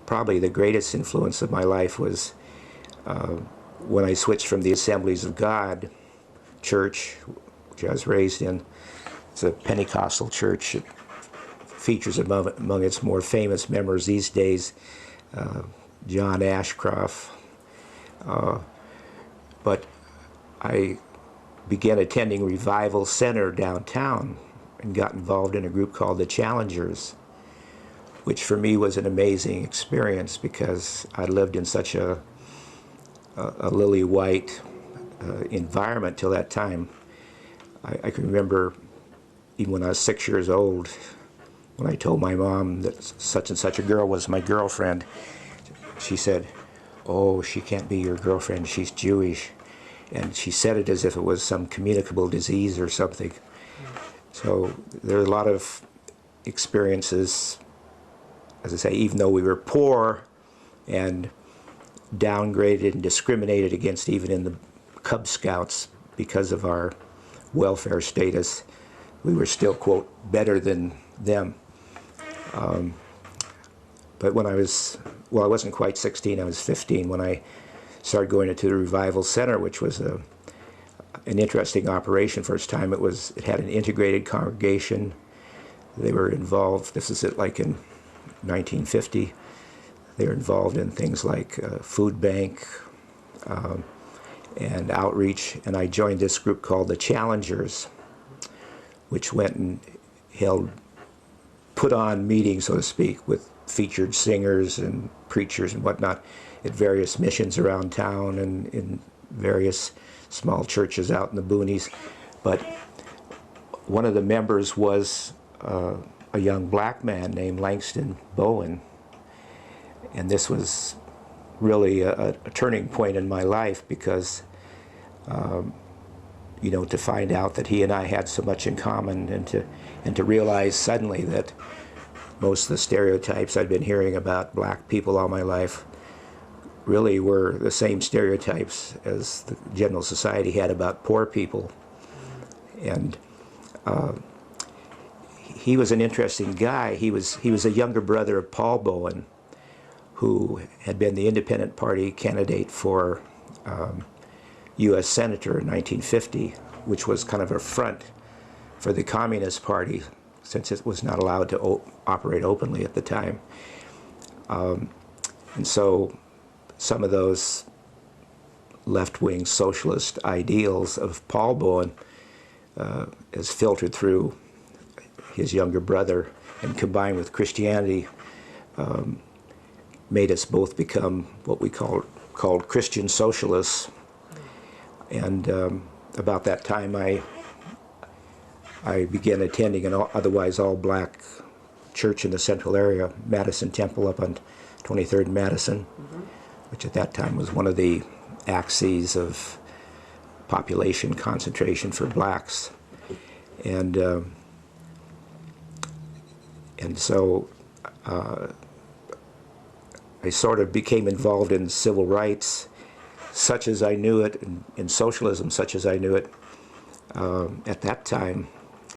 probably the greatest influence of my life was when I switched from the Assemblies of God church, which I was raised in. It's a Pentecostal church. It features among its more famous members these days John Ashcroft. But I began attending Revival Center downtown and got involved in a group called the Challengers, which for me was an amazing experience because I lived in such a lily white environment till that time. I can remember even when I was 6 years old, when I told my mom that such and such a girl was my girlfriend, she said, "Oh, she can't be your girlfriend, she's Jewish." And she said it as if it was some communicable disease or something. So there are a lot of experiences, as I say, even though we were poor and downgraded and discriminated against even in the Cub Scouts because of our welfare status, we were still, quote, better than them. But when I wasn't quite 16, I was 15 when I started going into the Revival Center, which was an interesting operation. First time it had an integrated congregation. They were involved, this is it like in 1950, they were involved in things like food bank and outreach, and I joined this group called the Challengers, which went and put on meetings, so to speak, with featured singers and preachers and whatnot at various missions around town and in various small churches out in the boonies. But one of the members was a young black man named Langston Bowen, and this was really a turning point in my life because you know, to find out that he and I had so much in common, and to realize suddenly that most of the stereotypes I'd been hearing about black people all my life really were the same stereotypes as the general society had about poor people. And he was an interesting guy. He was a younger brother of Paul Bowen, who had been the Independent Party candidate for U.S. Senator in 1950, which was kind of a front for the Communist Party, since it was not allowed to operate openly at the time. And so some of those left-wing socialist ideals of Paul Bowen as filtered through his younger brother and combined with Christianity made us both become what we called Christian socialists. And about that time I began attending an otherwise all-black church in the Central Area, Madison Temple up on 23rd and Madison, which at that time was one of the axes of population concentration for blacks. And so I sort of became involved in civil rights, such as I knew it, in socialism, such as I knew it at that time.